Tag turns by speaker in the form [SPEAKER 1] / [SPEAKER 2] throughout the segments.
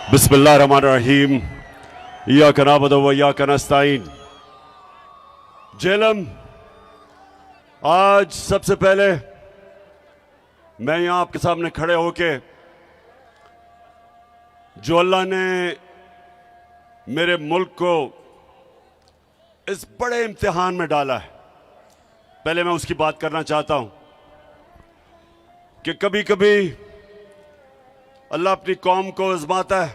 [SPEAKER 1] बिस्मिल्लाहिर्रहमानिर्रहीम। इय्याका नअबुदु व इय्याका नस्तईन। जेलम, आज सबसे पहले मैं यहां आपके सामने खड़े होके जो अल्लाह ने मेरे मुल्क को इस बड़े इम्तिहान में डाला है, पहले मैं उसकी बात करना चाहता हूं कि कभी कभी अल्लाह अपनी कौम को आजमाता है,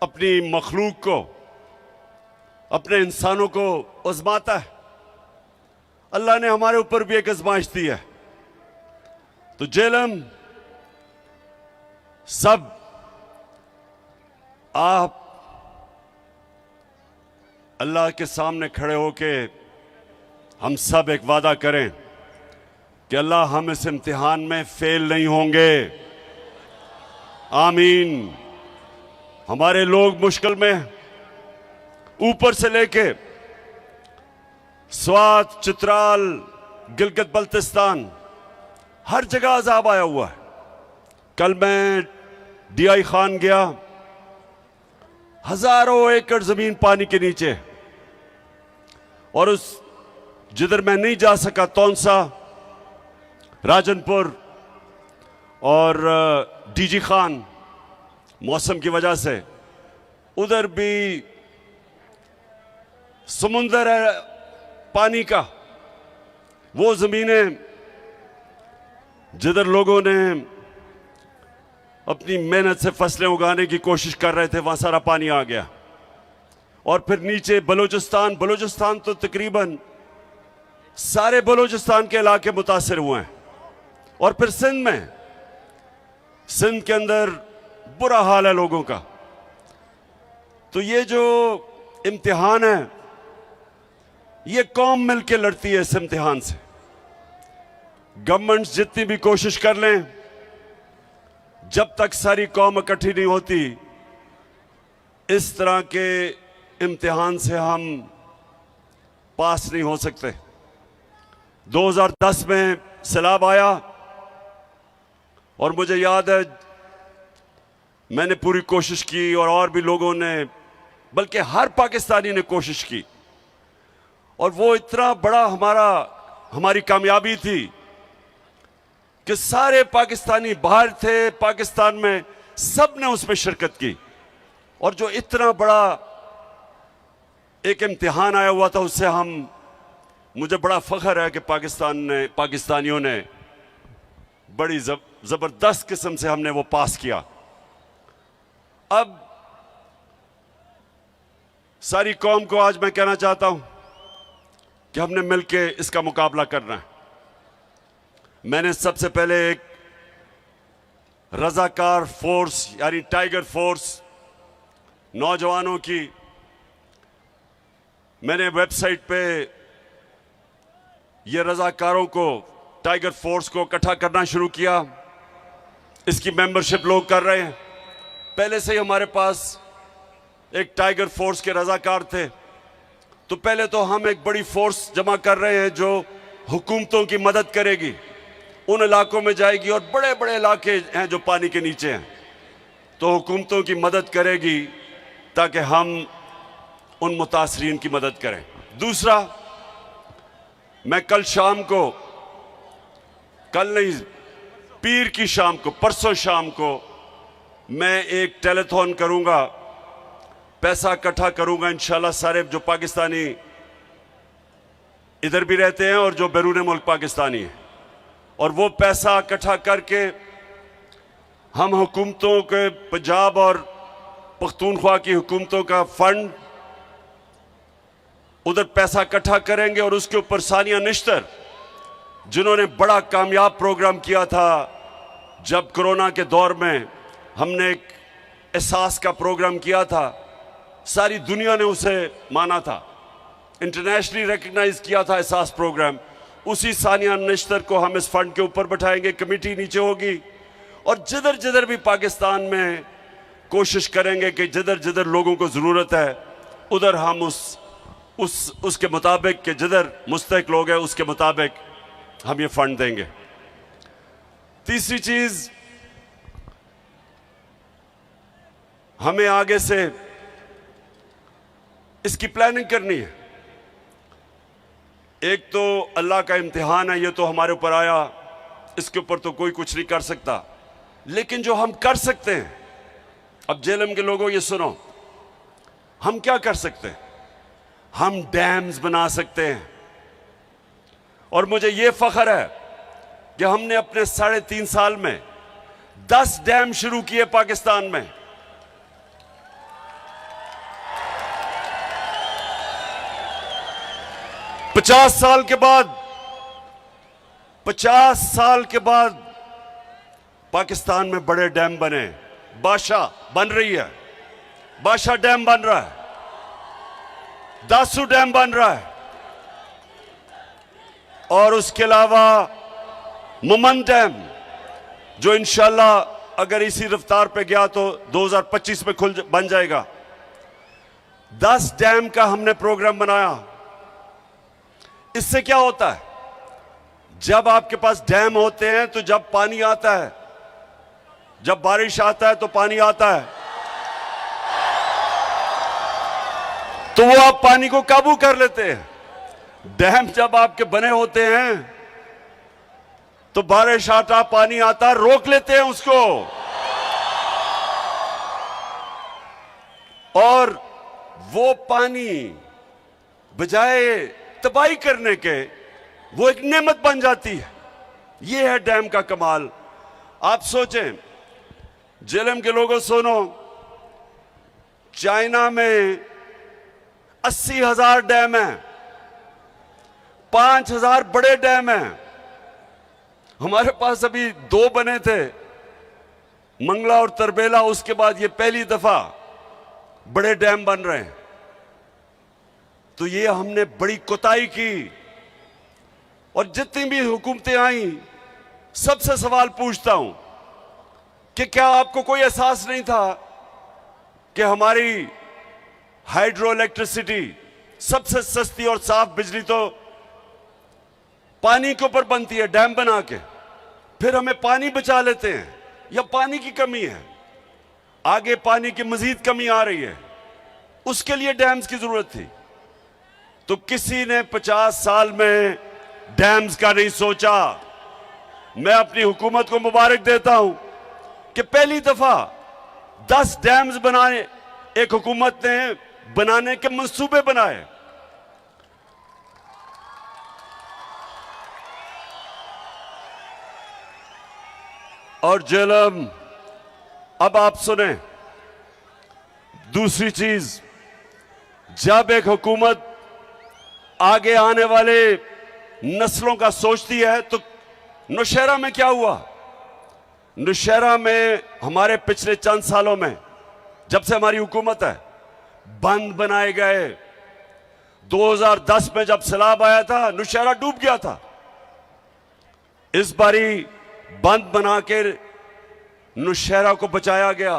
[SPEAKER 1] अपनी मखलूक को, अपने इंसानों को आजमाता है। अल्लाह ने हमारे ऊपर भी एक आजमाइश दी है। तो जेलम, सब आप अल्लाह के सामने खड़े होके हम सब एक वादा करें कि अल्लाह हम इस इम्तिहान में फेल नहीं होंगे। आमीन। हमारे लोग मुश्किल में, ऊपर से लेके स्वात, चित्राल, गिलगित बल्तिस्तान, हर जगह अजाब आया हुआ है। कल मैं डीआई खान गया, हजारों एकड़ जमीन पानी के नीचे, और उस जिधर मैं नहीं जा सका, तौनसा, राजनपुर और डीजी खान, मौसम की वजह से उधर भी समुंदर है पानी का। वो जमीनें जिधर लोगों ने अपनी मेहनत से फसलें उगाने की कोशिश कर रहे थे, वहां सारा पानी आ गया। और फिर नीचे बलूचिस्तान तो तकरीबन सारे बलूचिस्तान के इलाके मुतासिर हुए हैं। और फिर सिंध के अंदर बुरा हाल है लोगों का। तो ये जो इम्तिहान है, ये कौम मिलकर लड़ती है इस इम्तिहान से। गवर्नमेंट्स जितनी भी कोशिश कर लें, जब तक सारी कौम इकट्ठी नहीं होती, इस तरह के इम्तिहान से हम पास नहीं हो सकते। 2010 में सैलाब आया और मुझे याद है मैंने पूरी कोशिश की, और भी लोगों ने, बल्कि हर पाकिस्तानी ने कोशिश की। और वो इतना बड़ा हमारी कामयाबी थी कि सारे पाकिस्तानी बाहर थे, पाकिस्तान में सब ने उसमें शिरकत की। और जो इतना बड़ा एक इम्तिहान आया हुआ था, उससे मुझे बड़ा फख्र है कि पाकिस्तानियों ने बड़ी जबरदस्त किस्म से हमने वो पास किया। अब सारी कौम को आज मैं कहना चाहता हूं कि हमने मिलकर इसका मुकाबला करना है। मैंने सबसे पहले एक रजाकार फोर्स यानी टाइगर फोर्स नौजवानों की मैंने वेबसाइट पे ये रजाकारों को, टाइगर फोर्स को इकट्ठा करना शुरू किया। इसकी मेंबरशिप लोग कर रहे हैं। पहले से ही हमारे पास एक टाइगर फोर्स के रजाकार थे। तो पहले तो हम एक बड़ी फोर्स जमा कर रहे हैं जो हुकूमतों की मदद करेगी, उन इलाकों में जाएगी, और बड़े बड़े इलाके हैं जो पानी के नीचे हैं, तो हुकूमतों की मदद करेगी ताकि हम उन मुतासरीन की मदद करें। दूसरा, मैं कल शाम को, कल नहीं, पीर की शाम को, परसों शाम को मैं एक टेलीथॉन करूंगा, पैसा इकट्ठा करूंगा इंशाल्लाह। सारे जो पाकिस्तानी इधर भी रहते हैं और जो बैरून मुल्क पाकिस्तानी हैं, और वो पैसा इकट्ठा करके हम हुकूमतों के, पंजाब और पख्तूनख्वा की हुकूमतों का फंड, उधर पैसा इकट्ठा करेंगे। और उसके ऊपर सानिया निश्तर, जिन्होंने बड़ा कामयाब प्रोग्राम किया था जब कोरोना के दौर में हमने एक एहसास का प्रोग्राम किया था, सारी दुनिया ने उसे माना था, इंटरनेशनली रिकग्नाइज किया था एहसास प्रोग्राम। उसी सानिया निश्तर को हम इस फंड के ऊपर बैठाएंगे, कमेटी नीचे होगी, और जिधर जिधर भी पाकिस्तान में कोशिश करेंगे कि जिधर जिधर लोगों को ज़रूरत है, उधर हम उसके मुताबिक कि जिधर मुस्तहिक लोग हैं उसके मुताबिक हम ये फंड देंगे। तीसरी चीज, हमें आगे से इसकी प्लानिंग करनी है। एक तो अल्लाह का इम्तिहान है, ये तो हमारे ऊपर आया, इसके ऊपर तो कोई कुछ नहीं कर सकता। लेकिन जो हम कर सकते हैं, अब जेएलएम के लोगों ये सुनो, हम क्या कर सकते हैं? हम डैम्स बना सकते हैं। और मुझे ये फख्र है कि हमने अपने 3.5 साल में 10 डैम शुरू किए पाकिस्तान में। पचास साल के बाद पाकिस्तान में बड़े डैम बने। बादशाह बन रही है, बादशाह डैम बन रहा है, दासू डैम बन रहा है, और उसके अलावा मुमन डैम, जो इंशाल्लाह अगर इसी रफ्तार पे गया तो 2025 में बन जाएगा। 10 डैम का हमने प्रोग्राम बनाया। इससे क्या होता है? जब आपके पास डैम होते हैं तो जब पानी आता है, जब बारिश आता है तो पानी आता है, तो वो आप पानी को काबू कर लेते हैं। डैम जब आपके बने होते हैं तो बारिश आता, पानी आता, रोक लेते हैं उसको, और वो पानी बजाय तबाही करने के वो एक नेमत बन जाती है। ये है डैम का कमाल। आप सोचें, जेएलएम के लोगों सुनो, चाइना में 80,000 डैम हैं, 5,000 बड़े डैम हैं। हमारे पास अभी 2 बने थे, मंगला और तरबेला, उसके बाद ये पहली दफा बड़े डैम बन रहे हैं। तो ये हमने बड़ी कोताही की। और जितनी भी हुकूमतें आई, सबसे सवाल पूछता हूं कि क्या आपको कोई एहसास नहीं था कि हमारी हाइड्रो इलेक्ट्रिसिटी, सबसे सस्ती और साफ बिजली तो पानी के ऊपर बनती है, डैम बना के। फिर हमें पानी बचा लेते हैं, या पानी की कमी है, आगे पानी की मजीद कमी आ रही है, उसके लिए डैम्स की जरूरत थी। तो किसी ने 50 साल में डैम्स का नहीं सोचा। मैं अपनी हुकूमत को मुबारक देता हूं कि पहली दफा 10 डैम्स बनाए एक हुकूमत ने बनाने के मंसूबे बनाए। और जेएलएम, अब आप सुने दूसरी चीज, जब एक हुकूमत आगे आने वाले नस्लों का सोचती है, तो नौशहरा में क्या हुआ? नौशहरा में हमारे पिछले चंद सालों में, जब से हमारी हुकूमत है, बंद बनाए गए। 2010 में जब सैलाब आया था, नौशहरा डूब गया था। इस बारी बंद बना के नौशहरा को बचाया गया,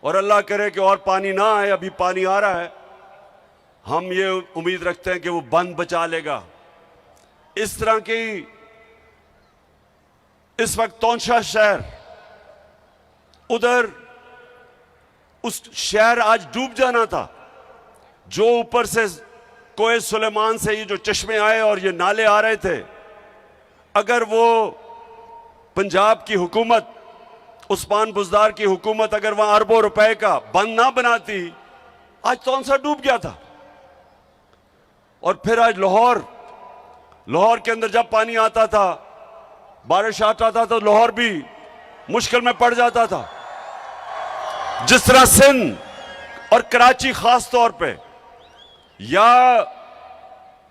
[SPEAKER 1] और अल्लाह करे कि और पानी ना आए। अभी पानी आ रहा है, हम ये उम्मीद रखते हैं कि वो बंद बचा लेगा। इस तरह की इस वक्त तौंशा शहर, उधर उस शहर आज डूब जाना था, जो ऊपर से कोए सुलेमान से ये जो चश्मे आए और ये नाले आ रहे थे, अगर वो पंजाब की हुकूमत, उस्मान बुज़दार की हुकूमत अगर वहां अरबों रुपए का बंद ना बनाती, आज तौंसा डूब गया था। और फिर आज लाहौर के अंदर जब पानी आता था, बारिश आता था, तो लाहौर भी मुश्किल में पड़ जाता था। जिस तरह सिंध और कराची खास तौर पे, या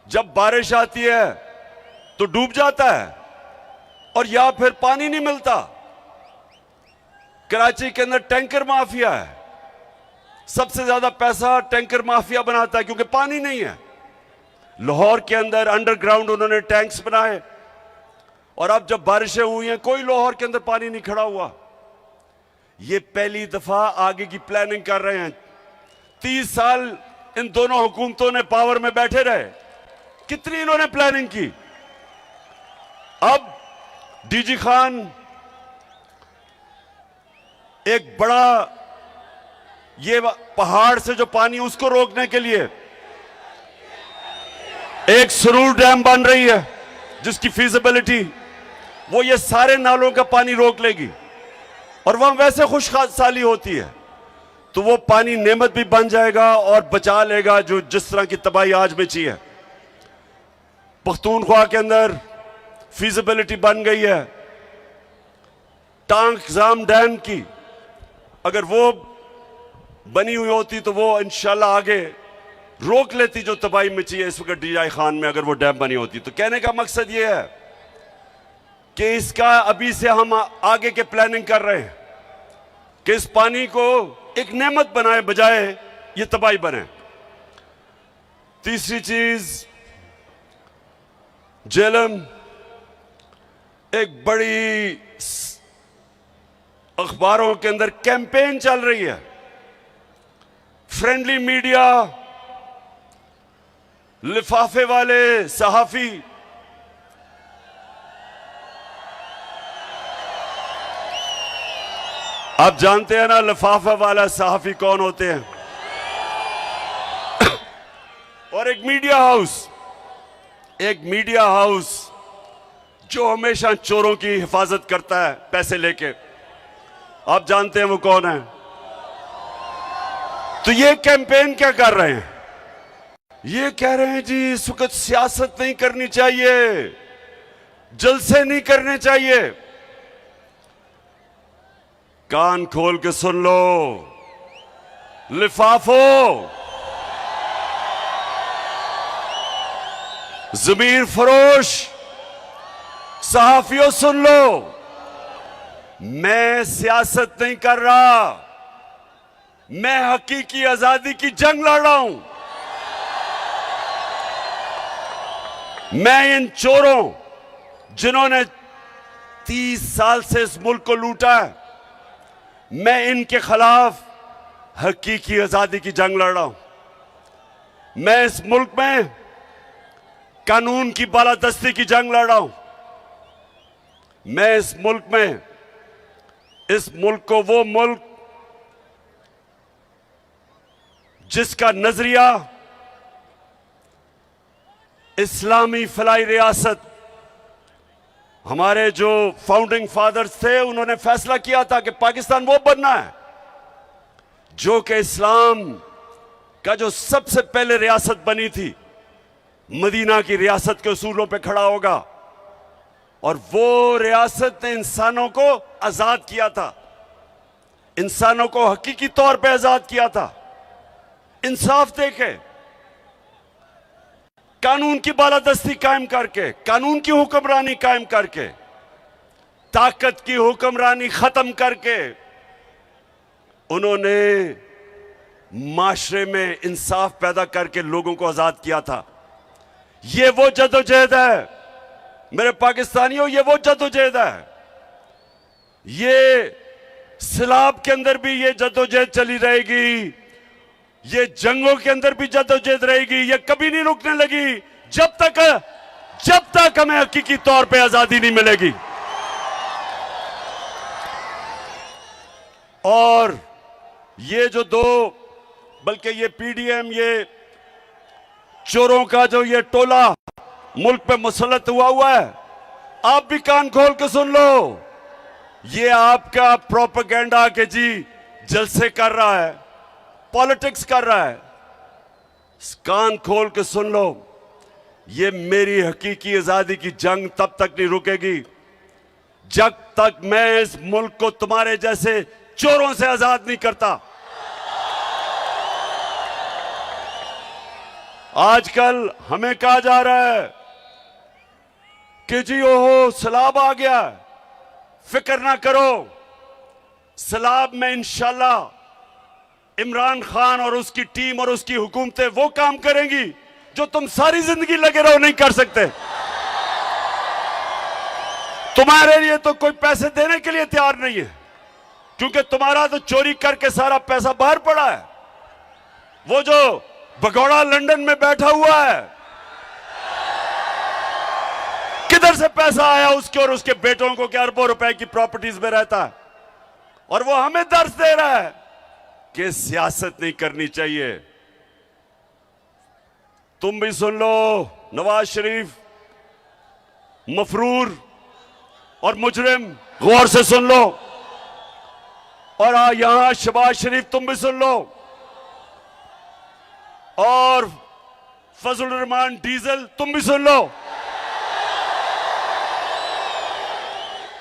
[SPEAKER 1] जब बारिश आती है तो डूब जाता है, और या फिर पानी नहीं मिलता। कराची के अंदर टैंकर माफिया है, सबसे ज्यादा पैसा टैंकर माफिया बनाता है, क्योंकि पानी नहीं है। लाहौर के अंदर अंडरग्राउंड उन्होंने टैंक्स बनाए, और अब जब बारिशें हुई हैं, कोई लाहौर के अंदर पानी नहीं खड़ा हुआ। ये पहली दफा आगे की प्लानिंग कर रहे हैं। 30 साल इन दोनों हुकूमतों ने पावर में बैठे रहे, कितनी इन्होंने प्लानिंग की। अब डीजी खान एक बड़ा ये पहाड़ से जो पानी उसको रोकने के लिए एक सुरूर डैम बन रही है जिसकी फीजिबिलिटी वो ये सारे नालों का पानी रोक लेगी और वहां वैसे खुशहाली होती है, तो वो पानी नेमत भी बन जाएगा और बचा लेगा जो जिस तरह की तबाही आज मची है। पख्तूनख्वा के अंदर फीजिबिलिटी बन गई है टांग जाम डैम की, अगर वो बनी हुई होती तो वो इंशाल्लाह आगे रोक लेती जो तबाही मची है इस वक्त डीआई खान में, अगर वो डैम बनी होती। तो कहने का मकसद ये है कि इसका अभी से हम आगे के प्लानिंग कर रहे हैं कि इस पानी को एक नेमत बनाए बजाय ये तबाही बने। तीसरी चीज, जेलम एक बड़ी अखबारों के अंदर कैंपेन चल रही है, फ्रेंडली मीडिया, लिफाफे वाले सहाफी, आप जानते हैं ना लिफाफा वाला सहाफी कौन होते हैं। और एक मीडिया हाउस जो हमेशा चोरों की हिफाजत करता है पैसे लेके, आप जानते हैं वो कौन है। तो ये कैंपेन क्या कर रहे हैं, ये कह रहे हैं जी इस वक्त सियासत नहीं करनी चाहिए, जलसे नहीं करने चाहिए। कान खोल के सुन लो लिफाफो, जमीर फरोश, सहाफियों सुन लो, मैं सियासत नहीं कर रहा, मैं हकीकी आजादी की जंग लड़ रहा हूं। मैं इन चोरों जिन्होंने 30 साल से इस मुल्क को लूटा है, मैं इनके खिलाफ हकीकी आजादी की जंग लड़ रहा हूं। मैं इस मुल्क में कानून की बालादस्ती की जंग लड़ रहा हूं। मैं इस मुल्क को वो मुल्क जिसका नजरिया इस्लामी फलाई रियासत, हमारे जो फाउंडिंग फादर्स थे उन्होंने फैसला किया था कि पाकिस्तान वो बनना है जो कि इस्लाम का जो सबसे पहले रियासत बनी थी मदीना की रियासत के उसूलों पे खड़ा होगा, और वो रियासत ने इंसानों को आजाद किया था, इंसानों को हकीकी तौर पे आजाद किया था। इंसाफ देके, कानून की बालादस्ती कायम करके, कानून की हुक्मरानी कायम करके, ताकत की हुक्मरानी खत्म करके उन्होंने माशरे में इंसाफ पैदा करके लोगों को आजाद किया था। ये वो जदोजहद है मेरे पाकिस्तानियों, ये वो जदोजहद है। ये सिलाब के अंदर भी ये जदोजहद चली रहेगी, ये जंगों के अंदर भी जदोजहद रहेगी, ये कभी नहीं रुकने लगी जब तक हमें हकीकी तौर पे आजादी नहीं मिलेगी। और ये जो बल्कि ये पीडीएम, ये चोरों का जो ये टोला मुल्क पे मुसल्लत हुआ है, आप भी कान खोल के सुन लो, ये आपका प्रोपेगेंडा के जी जलसे कर रहा है, पॉलिटिक्स कर रहा है। कान खोल के सुन लो, ये मेरी हकीकी आजादी की जंग तब तक नहीं रुकेगी जब तक मैं इस मुल्क को तुम्हारे जैसे चोरों से आजाद नहीं करता। आजकल हमें कहा जा रहा है कि जी ओहो सैलाब आ गया, फिक्र ना करो, सैलाब में इंशाल्लाह इमरान खान और उसकी टीम और उसकी हुकूमतें वो काम करेंगी जो तुम सारी जिंदगी लगे रहो नहीं कर सकते। तुम्हारे लिए तो कोई पैसे देने के लिए तैयार नहीं है, क्योंकि तुम्हारा तो चोरी करके सारा पैसा बाहर पड़ा है। वो जो भगोड़ा लंदन में बैठा हुआ है, किधर से पैसा आया उसके और उसके बेटों को, कि अरबों रुपए की प्रॉपर्टीज में रहता है, और वो हमें दर्श दे रहा है कि सियासत नहीं करनी चाहिए। तुम भी सुन लो, नवाज शरीफ मफरूर और मुजरिम, गौर से सुन लो। और यहां शहबाज शरीफ तुम भी सुन लो, और फजल रहमान डीजल तुम भी सुन लो,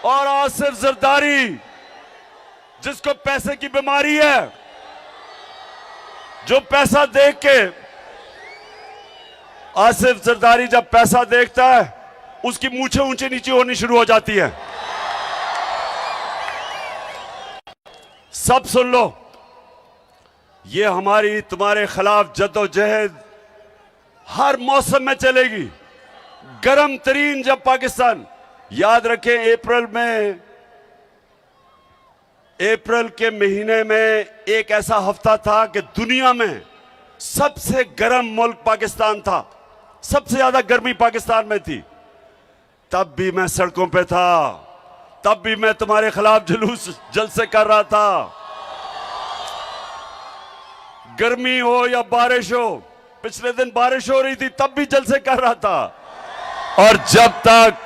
[SPEAKER 1] और आसिफ जरदारी जिसको पैसे की बीमारी है, जो पैसा देख के, आसिफ जरदारी जब पैसा देखता है उसकी मूछें ऊंची नीची होनी शुरू हो जाती है। सब सुन लो, ये हमारी तुम्हारे खिलाफ जद्दोजहद हर मौसम में चलेगी। गर्म तरीन जब पाकिस्तान, याद रखें अप्रैल के महीने में एक ऐसा हफ्ता था कि दुनिया में सबसे गर्म मुल्क पाकिस्तान था, सबसे ज्यादा गर्मी पाकिस्तान में थी। तब भी मैं सड़कों पे था, तब भी मैं तुम्हारे खिलाफ जुलूस जलसे कर रहा था। गर्मी हो या बारिश हो, पिछले दिन बारिश हो रही थी तब भी जलसे कर रहा था। और जब तक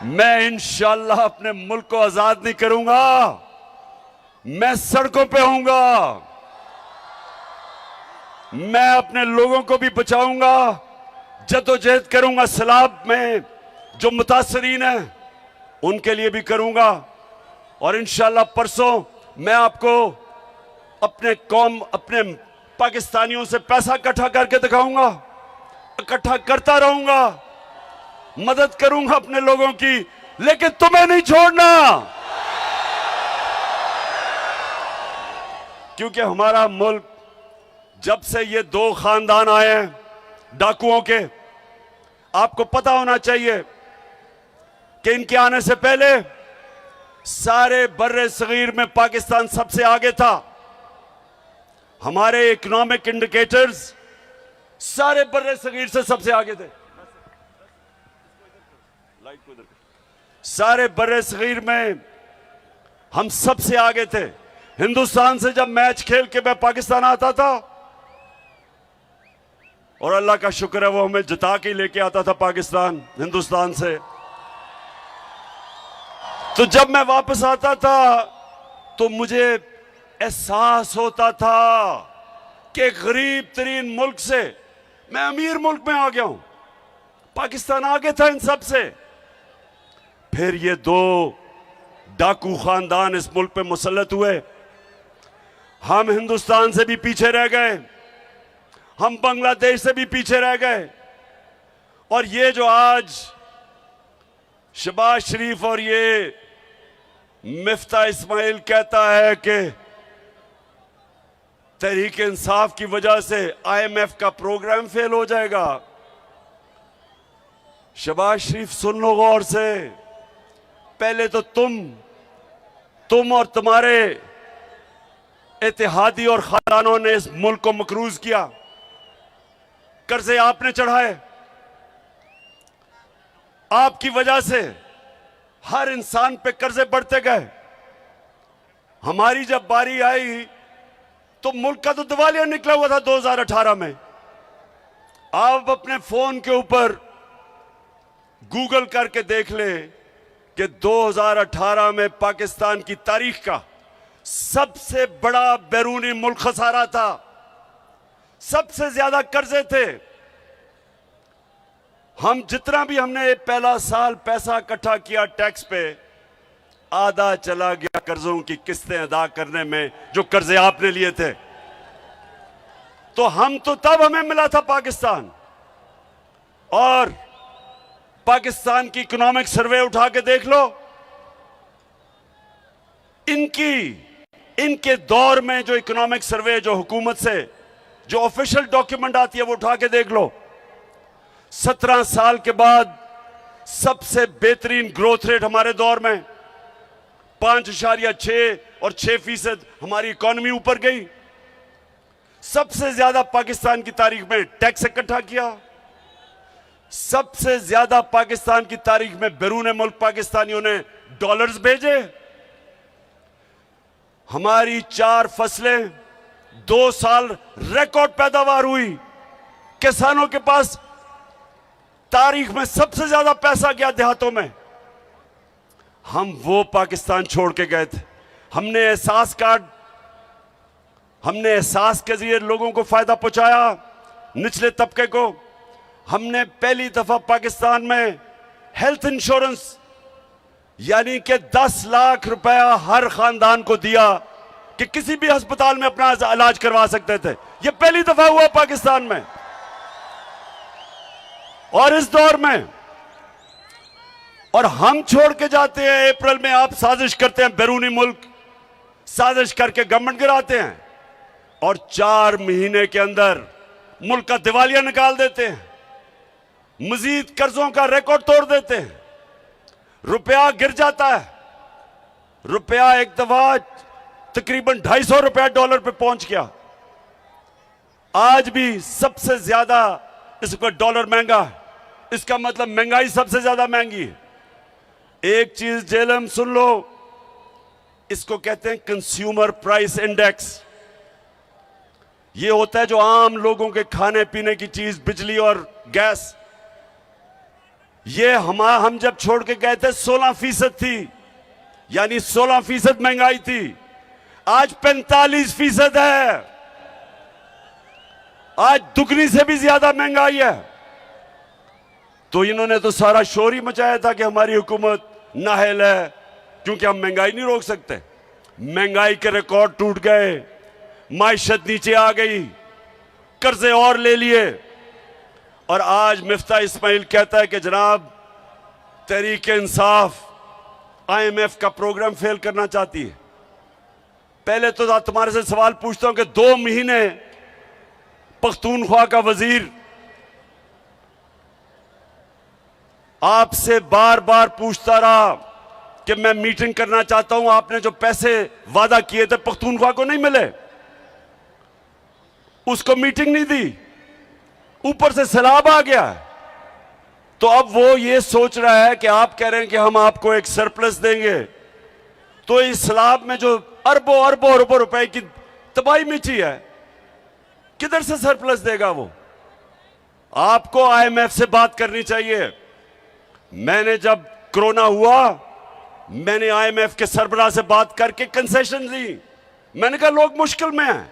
[SPEAKER 1] मैं इंशाअल्लाह अपने मुल्क को आजाद नहीं करूंगा, मैं सड़कों पे होऊंगा, मैं अपने लोगों को भी बचाऊंगा, जद्दोजहद करूंगा। सैलाब में जो मुतासरीन हैं उनके लिए भी करूंगा। और इंशाअल्लाह परसों मैं आपको अपने पाकिस्तानियों से पैसा इकट्ठा करके दिखाऊंगा, इकट्ठा करता रहूंगा, मदद करूंगा अपने लोगों की, लेकिन तुम्हें नहीं छोड़ना। क्योंकि हमारा मुल्क, जब से ये दो खानदान आए हैं डाकुओं के, आपको पता होना चाहिए कि इनके आने से पहले सारे बर्रे सगीर में पाकिस्तान सबसे आगे था। हमारे इकोनॉमिक इंडिकेटर्स सारे बर्रे सगीर से सबसे आगे थे। सारे बर्रे सगीर में हम सबसे आगे थे। हिंदुस्तान से जब मैच खेल के मैं पाकिस्तान आता था, और अल्लाह का शुक्र है वो हमें जिता के लेके आता था पाकिस्तान हिंदुस्तान से, तो जब मैं वापस आता था तो मुझे एहसास होता था कि गरीब तरीन मुल्क से मैं अमीर मुल्क में आ गया हूं। पाकिस्तान आगे था इन सब से। फिर ये दो डाकू खानदान इस मुल्क पे मुसल्लत हुए, हम हिंदुस्तान से भी पीछे रह गए, हम बांग्लादेश से भी पीछे रह गए। और ये जो आज शहबाज शरीफ और ये मिफ्ता इस्माइल कहता है कि तहरीक इंसाफ की वजह से IMF का प्रोग्राम फेल हो जाएगा, शहबाज शरीफ सुन लो गौर से। पहले तो तुम और तुम्हारे इत्तेहादी और खानदानों ने इस मुल्क को मकरूज किया, कर्जे आपने चढ़ाए, आपकी वजह से हर इंसान पे कर्जे बढ़ते गए। हमारी जब बारी आई तो मुल्क का तो दिवालिया निकला हुआ था 2018 में। आप अपने फोन के ऊपर गूगल करके देख ले कि 2018 में पाकिस्तान की तारीख का सबसे बड़ा बैरूनी मुल्क खसारा था, सबसे ज्यादा कर्जे थे। हम जितना भी हमने पहला साल पैसा इकट्ठा किया टैक्स पे, आधा चला गया कर्जों की किस्तें अदा करने में जो कर्जे आपने लिए थे। तो हम तो तब हमें मिला था पाकिस्तान। और पाकिस्तान की इकोनॉमिक सर्वे उठा के देख लो, इनके दौर में जो इकोनॉमिक सर्वे जो हुकूमत से जो ऑफिशियल डॉक्यूमेंट आती है वो उठा के देख लो। 17 साल के बाद सबसे बेहतरीन ग्रोथ रेट हमारे दौर में 5.6 और 6% हमारी इकोनॉमी ऊपर गई। सबसे ज्यादा पाकिस्तान की तारीख में टैक्स इकट्ठा किया, सबसे ज्यादा पाकिस्तान की तारीख में बैरून मुल्क पाकिस्तानियों ने डॉलर्स भेजे। हमारी 4 फसलें 2 साल रिकॉर्ड पैदावार हुई। किसानों के पास तारीख में सबसे ज्यादा पैसा गया देहातों में। हम वो पाकिस्तान छोड़ के गए थे। हमने एहसास के जरिए लोगों को फायदा पहुंचाया, निचले तबके को। हमने पहली दफा पाकिस्तान में हेल्थ इंश्योरेंस यानी कि 10 लाख रुपया हर खानदान को दिया कि किसी भी अस्पताल में अपना इलाज करवा सकते थे। यह पहली दफा हुआ पाकिस्तान में। और इस दौर में और हम छोड़ के जाते हैं। अप्रैल में आप साजिश करते हैं, बैरूनी मुल्क साजिश करके गवर्नमेंट गिराते हैं और 4 महीने के अंदर मुल्क का दिवालिया निकाल देते हैं, मजीद कर्जों का रिकॉर्ड तोड़ देते हैं, रुपया गिर जाता है। रुपया एक दफा तकरीबन 250 रुपया डॉलर पे पहुंच गया। आज भी सबसे ज्यादा इसका डॉलर महंगा है। इसका मतलब महंगाई सबसे ज्यादा महंगी है। एक चीज जेलम सुन लो, इसको कहते हैं कंज्यूमर प्राइस इंडेक्स। ये होता है जो आम लोगों के खाने पीने की चीज, बिजली और गैस। ये हम जब छोड़ के गए थे 16% थी, यानी 16% महंगाई थी। आज 45% है। आज दुगनी से भी ज्यादा महंगाई है। तो इन्होंने तो सारा शोर ही मचाया था कि हमारी हुकूमत नाअहल है, क्योंकि हम महंगाई नहीं रोक सकते। महंगाई के रिकॉर्ड टूट गए, माइशत नीचे आ गई, कर्जे और ले लिए। और आज मिफ्ता इस्माइल कहता है कि जनाब तहरीक इंसाफ IMF का प्रोग्राम फेल करना चाहती है। पहले तो तुम्हारे से सवाल पूछता हूं कि 2 महीने पख्तूनख्वा का वजीर आपसे बार बार पूछता रहा कि मैं मीटिंग करना चाहता हूं, आपने जो पैसे वादा किए थे पख्तूनख्वा को नहीं मिले, उसको मीटिंग नहीं दी, ऊपर से सैलाब आ गया। तो अब वो ये सोच रहा है कि आप कह रहे हैं कि हम आपको एक सरप्लस देंगे, तो इस सैलाब में जो अरबों अरबों रुपए की तबाही मची है, किधर से सरप्लस देगा वो? आपको IMF से बात करनी चाहिए। मैंने जब कोरोना हुआ, मैंने IMF के सरबराह से बात करके कंसेशन दी। मैंने कहा लोग मुश्किल में हैं,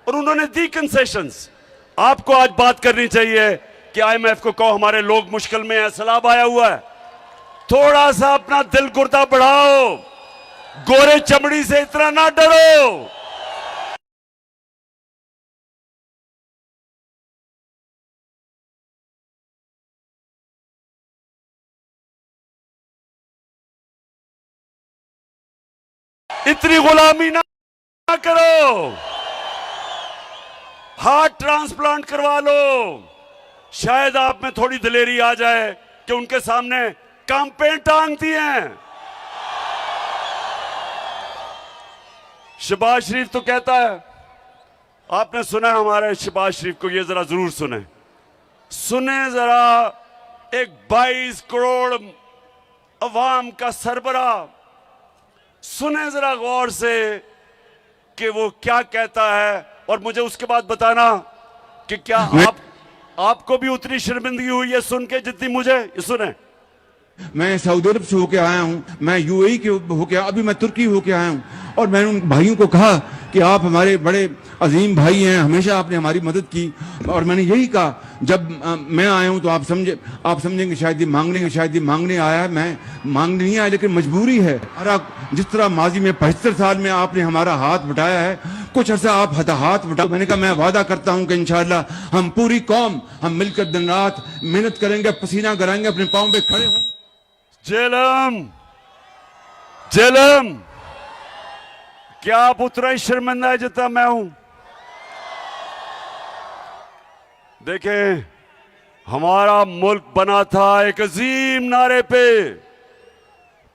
[SPEAKER 1] और उन्होंने दी कंसेशंस। आपको आज बात करनी चाहिए कि IMF को कहो हमारे लोग मुश्किल में हैं, सैलाब आया हुआ है, थोड़ा सा अपना दिल गुर्दा बढ़ाओ, गोरे चमड़ी से इतना ना डरो। इतनी गुलामी ना करो। हार्ट ट्रांसप्लांट करवा लो। शायद आप में थोड़ी दिलेरी आ जाए कि उनके सामने कैंपेन टांगती हैं। शहबाज शरीफ तो कहता है, आपने सुना है हमारे शहबाज शरीफ को, ये जरा जरूर सुने जरा, एक 22 करोड़ अवाम का सरबराह, सुने जरा गौर से कि वो क्या कहता है, और मुझे उसके बाद बताना कि क्या आपको भी उतनी शर्मिंदगी हुई है सुन के जितनी मुझे। सुने,
[SPEAKER 2] मैं सऊदी अरब से होके आया हूँ, मैं UAE के होके, अभी मैं तुर्की होके आया हूँ, और मैंने उन भाइयों को कहा कि आप हमारे बड़े अजीम भाई हैं, हमेशा आपने हमारी मदद की। और मैंने यही कहा, जब मैं आया हूँ तो आप समझेंगे शायद ये मांगने आया है। मैं मांगने नहीं आया, लेकिन मजबूरी है। जिस तरह माजी में 75 साल में आपने हमारा हाथ बटाया है, कुछ अर्सा आप हाथ बटाओ। मैंने कहा मैं वादा करता हूँ कि इंशाअल्लाह हम पूरी कौम हम मिलकर दिन रात मेहनत करेंगे, पसीना कराएंगे, अपने पाँव पे खड़े होंगे।
[SPEAKER 1] जेलम क्या आप उतना ही शर्मिंदा है जितना मैं हूं? देखें, हमारा मुल्क बना था एक अजीम नारे पे,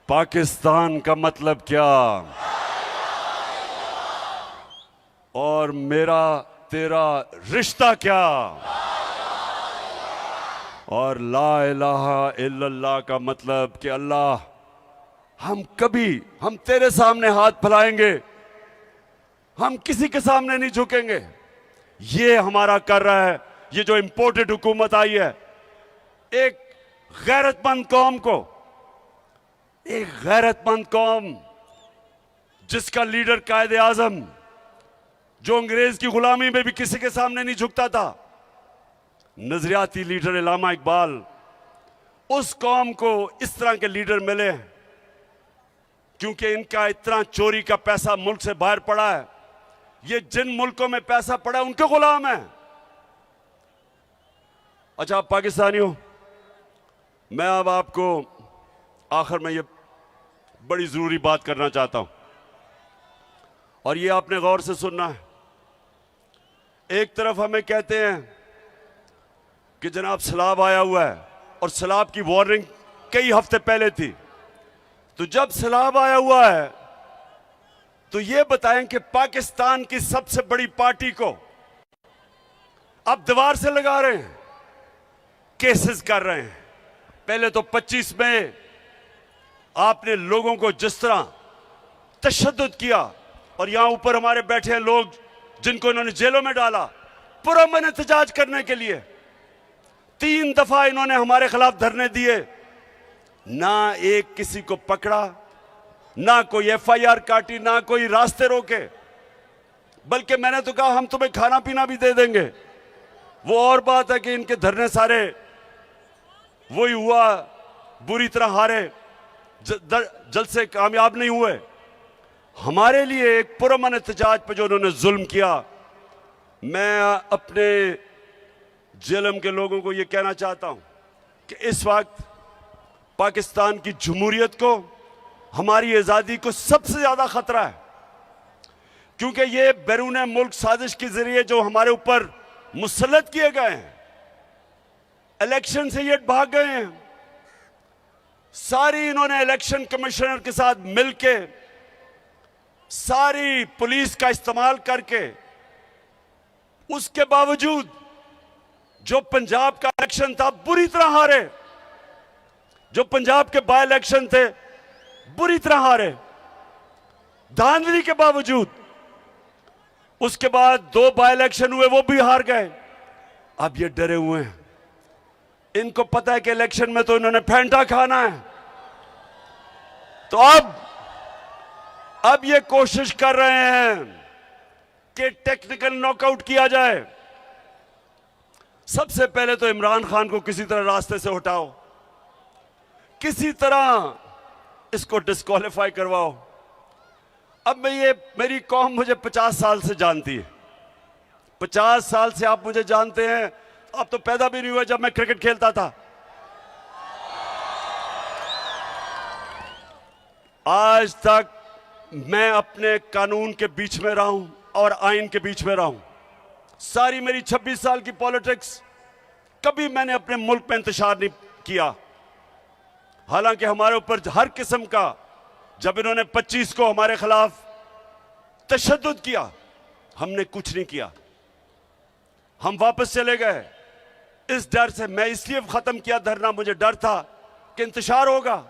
[SPEAKER 1] पाकिस्तान का मतलब क्या, और मेरा तेरा रिश्ता क्या, और ला इलाहा इल्लल्लाह का मतलब कि अल्लाह, हम तेरे सामने हाथ फैलाएंगे हम किसी के सामने नहीं झुकेंगे। ये हमारा कर रहा है, ये जो इंपोर्टेड हुकूमत आई है, एक गैरतमंद कौम को, एक गैरतमंद कौम जिसका लीडर कायदे आजम, जो अंग्रेज की गुलामी में भी किसी के सामने नहीं झुकता था, नजरियाती लीडर इलामा इकबाल, उस कौम को इस तरह के लीडर मिले हैं क्योंकि इनका इतना चोरी का पैसा मुल्क से बाहर पड़ा है। ये जिन मुल्कों में पैसा पड़ा है उनके गुलाम है। अच्छा, आप पाकिस्तानियों, मैं अब आपको आखिर में ये बड़ी जरूरी बात करना चाहता हूं और ये आपने गौर से सुनना है। एक तरफ हमें कहते हैं कि जनाब सैलाब आया हुआ है और सैलाब की वार्निंग कई हफ्ते पहले थी, तो जब सैलाब आया हुआ है तो ये बताएं कि पाकिस्तान की सबसे बड़ी पार्टी को अब दीवार से लगा रहे हैं, केसेस कर रहे हैं। पहले तो 25 में आपने लोगों को जिस तरह तशद्दुद किया और यहां ऊपर हमारे बैठे हैं लोग जिनको इन्होंने जेलों में डाला पुरअमन एहतजाज करने के लिए। 3 दफा इन्होंने हमारे खिलाफ धरने दिए, ना एक किसी को पकड़ा, ना कोई FIR काटी, ना कोई रास्ते रोके, बल्कि मैंने तो कहा हम तुम्हें खाना पीना भी दे देंगे। वो और बात है कि इनके धरने सारे वही हुआ, बुरी तरह हारे, जल्द से कामयाब नहीं हुए। हमारे लिए एक पुरअमन एहतजाज पर जो उन्होंने जुल्म किया, मैं अपने जेलम के लोगों को यह कहना चाहता हूं कि इस वक्त पाकिस्तान की जमहूरियत को, हमारी आज़ादी को सबसे ज्यादा खतरा है, क्योंकि ये बैरून मुल्क साजिश के जरिए जो हमारे ऊपर मुसल्लत किए गए हैं, इलेक्शन से ये भाग गए हैं। सारी इन्होंने इलेक्शन कमिश्नर के साथ मिलके, सारी पुलिस का इस्तेमाल करके, उसके बावजूद जो पंजाब का इलेक्शन था बुरी तरह हारे, जो पंजाब के बाय इलेक्शन थे बुरी तरह हारे, धांधली के बावजूद। उसके बाद 2 बाय इलेक्शन हुए, वो भी हार गए। अब ये डरे हुए हैं, इनको पता है कि इलेक्शन में तो इन्होंने फैंटा खाना है, तो अब ये कोशिश कर रहे हैं कि टेक्निकल नॉकआउट किया जाए। सबसे पहले तो इमरान खान को किसी तरह रास्ते से हटाओ, किसी तरह इसको डिस्क्वालीफाई करवाओ। अब मेरी कौम मुझे 50 साल से जानती है, 50 साल से आप मुझे जानते हैं। आप तो पैदा भी नहीं हुए जब मैं क्रिकेट खेलता था। आज तक मैं अपने कानून के बीच में रहा हूं और आइन के बीच में रहा हूं। सारी मेरी 26 साल की पॉलिटिक्स कभी मैंने अपने मुल्क में इंतशार नहीं किया। हालांकि हमारे ऊपर हर किस्म का, जब इन्होंने 25 को हमारे खिलाफ तशद्दुद किया, हमने कुछ नहीं किया, हम वापस चले गए इस डर से। मैं इसलिए खत्म किया धरना, मुझे डर था कि इंतशार होगा।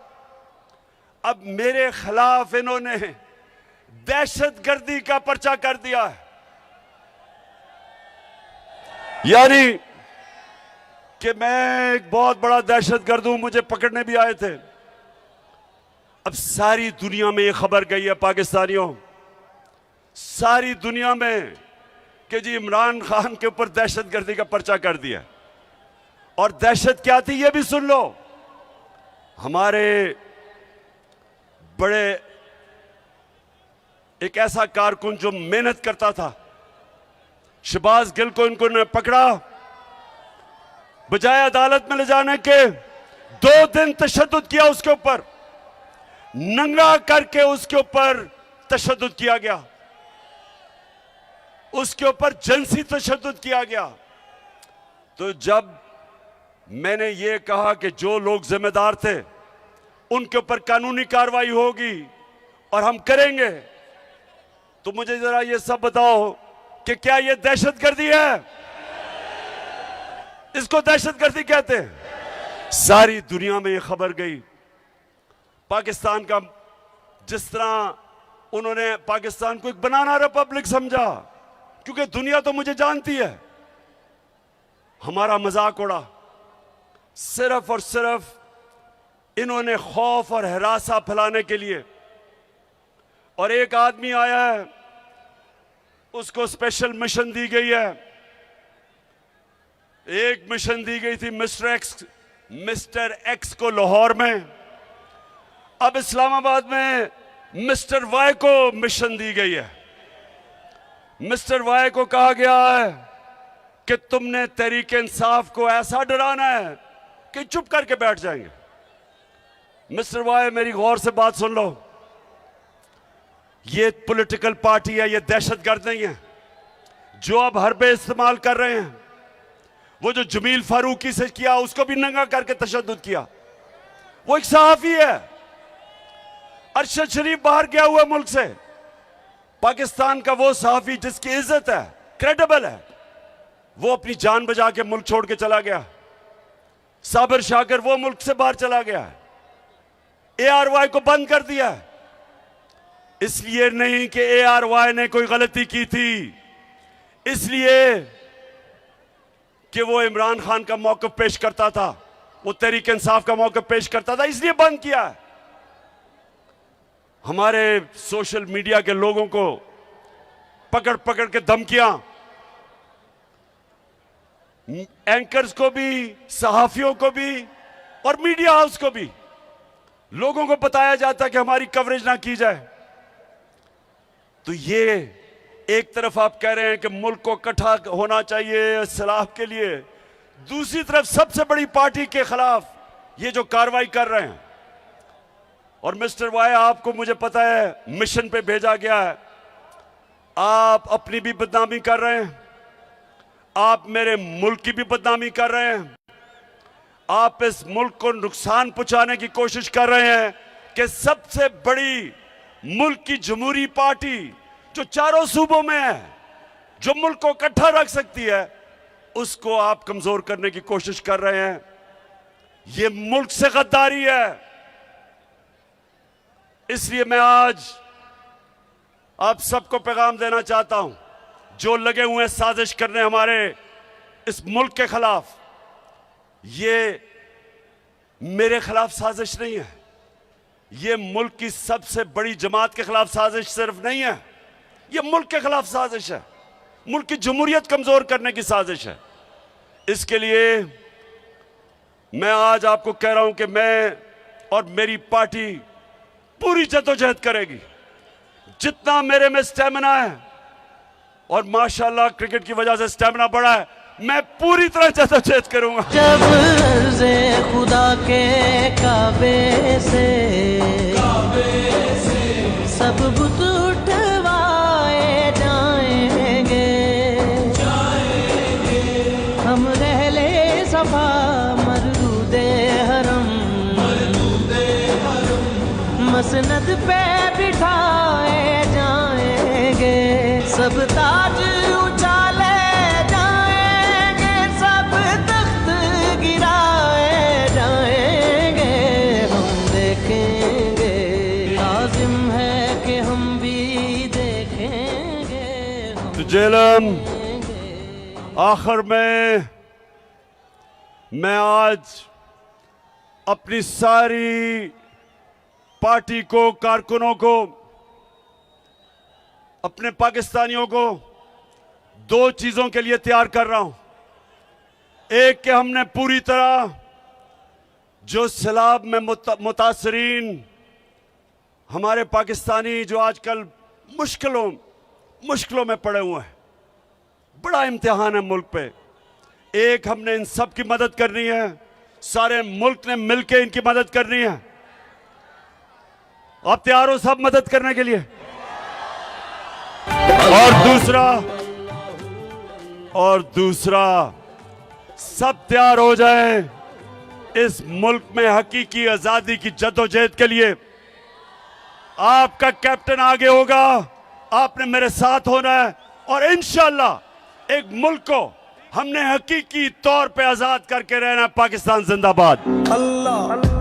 [SPEAKER 1] अब मेरे खिलाफ इन्होंने दहशतगर्दी का पर्चा कर दिया है, यानी कि मैं एक बहुत बड़ा दहशतगर्द हूं, मुझे पकड़ने भी आए थे। अब सारी दुनिया में यह खबर गई है पाकिस्तानियों, सारी दुनिया में, कि जी इमरान खान के ऊपर दहशतगर्दी का पर्चा कर दिया। और दहशत क्या थी यह भी सुन लो। हमारे बड़े एक ऐसा कारकुन जो मेहनत करता था, शहबाज गिल को इनको ने पकड़ा, बजाय अदालत में ले जाने के 2 दिन तशद्दुद किया उसके ऊपर, नंगा करके उसके ऊपर तशद्दुद किया गया, उसके ऊपर जिनसी तशद्दुद किया गया। तो जब मैंने ये कहा कि जो लोग जिम्मेदार थे उनके ऊपर कानूनी कार्रवाई होगी और हम करेंगे, तो मुझे जरा ये सब बताओ कि क्या ये दहशतगर्दी है? इसको दहशतगर्दी कहते हैं। सारी दुनिया में ये खबर गई। पाकिस्तान का जिस तरह उन्होंने पाकिस्तान को एक बनाना रिपब्लिक समझा, क्योंकि दुनिया तो मुझे जानती है। हमारा मजाक उड़ा। सिर्फ और सिर्फ इन्होंने खौफ और हरासा फैलाने के लिए। और एक आदमी आया है, उसको स्पेशल मिशन दी गई है। एक मिशन दी गई थी मिस्टर एक्स को लाहौर में। अब इस्लामाबाद में मिस्टर वाई को मिशन दी गई है। मिस्टर वाई को कहा गया है कि तुमने तहरीक इंसाफ को ऐसा डराना है कि चुप करके बैठ जाएंगे। मिस्टर वाई, मेरी गौर से बात सुन लो। ये पॉलिटिकल पार्टी है, ये दहशतगर्द नहीं है जो अब हरबे इस्तेमाल कर रहे हैं। वो जो जमील फारूकी से किया, उसको भी नंगा करके तशद्दुद किया। वो एक सहाफी है। अरशद शरीफ बाहर गया हुआ मुल्क से। पाकिस्तान का वो सहाफी जिसकी इज्जत है, क्रेडिबल है, वो अपनी जान बचा के मुल्क छोड़ के चला गया। साबिर शाकिर वो मुल्क से बाहर चला गया। ARY को बंद कर दिया। इसलिए नहीं कि ARY ने कोई गलती की थी, इसलिए कि वो इमरान खान का मौक़िफ़ पेश करता था, वो तहरीक इंसाफ का मौक़िफ़ पेश करता था, इसलिए बंद किया है। हमारे सोशल मीडिया के लोगों को पकड़ पकड़ के धमकियां, एंकर्स को भी, सहाफियों को भी और मीडिया हाउस को भी, लोगों को बताया जाता है कि हमारी कवरेज ना की जाए। तो ये एक तरफ आप कह रहे हैं कि मुल्क को इकट्ठा होना चाहिए सलाह के लिए, दूसरी तरफ सबसे बड़ी पार्टी के खिलाफ ये जो कार्रवाई कर रहे हैं। और मिस्टर वाई, आपको मुझे पता है मिशन पे भेजा गया है, आप अपनी भी बदनामी कर रहे हैं, आप मेरे मुल्क की भी बदनामी कर रहे हैं, आप इस मुल्क को नुकसान पहुंचाने की कोशिश कर रहे हैं कि सबसे बड़ी मुल्क की जमहूरी पार्टी जो चारों सूबों में है, जो मुल्क को इकट्ठा रख सकती है, उसको आप कमजोर करने की कोशिश कर रहे हैं। यह मुल्क से गद्दारी है। इसलिए मैं आज आप सबको पैगाम देना चाहता हूं, जो लगे हुए हैं साजिश करने हमारे इस मुल्क के खिलाफ, ये मेरे खिलाफ साजिश नहीं है, ये मुल्क की सबसे बड़ी जमात के खिलाफ साजिश सिर्फ नहीं है, ये मुल्क के खिलाफ साजिश है, मुल्क की जमहूरियत कमजोर करने की साजिश है। इसके लिए मैं आज आपको कह रहा हूं कि मैं और मेरी पार्टी पूरी जद्दोजहद करेगी। जितना मेरे में स्टेमिना है, और माशाल्लाह क्रिकेट की वजह से स्टेमिना बढ़ा है, मैं पूरी तरह जद्दोजहद करूंगा।
[SPEAKER 3] जब अर्ज़े खुदा के काबे से सब बुत उठवाए जाएंगे, हम रहले सफा मरदूदे हरम मसनद पे बिठाए जाएंगे, सब ताज उछाले जाएंगे, सब तख्त गिराए जाएंगे, हम देखेंगे, लाजिम है कि हम भी देखेंगे।
[SPEAKER 1] तो जेलम, आखिर में मैं आज अपनी सारी पार्टी को, कारकुनों को, अपने पाकिस्तानियों को दो चीजों के लिए तैयार कर रहा हूं। एक कि हमने पूरी तरह जो सैलाब में मुतासरीन हमारे पाकिस्तानी जो आजकल मुश्किलों में पड़े हुए हैं, बड़ा इम्तिहान है मुल्क पे, एक हमने इन सब की मदद करनी है, सारे मुल्क ने मिलकर इनकी मदद करनी है। आप तैयार हो सब मदद करने के लिए? और दूसरा सब तैयार हो जाए इस मुल्क में हकीकी आजादी की जद्दोजहद के लिए। आपका कैप्टन आगे होगा, आपने मेरे साथ होना है, और इंशाअल्लाह एक मुल्क को हमने हकीकी तौर पे आजाद करके रहना है। पाकिस्तान जिंदाबाद।
[SPEAKER 4] अल्लाह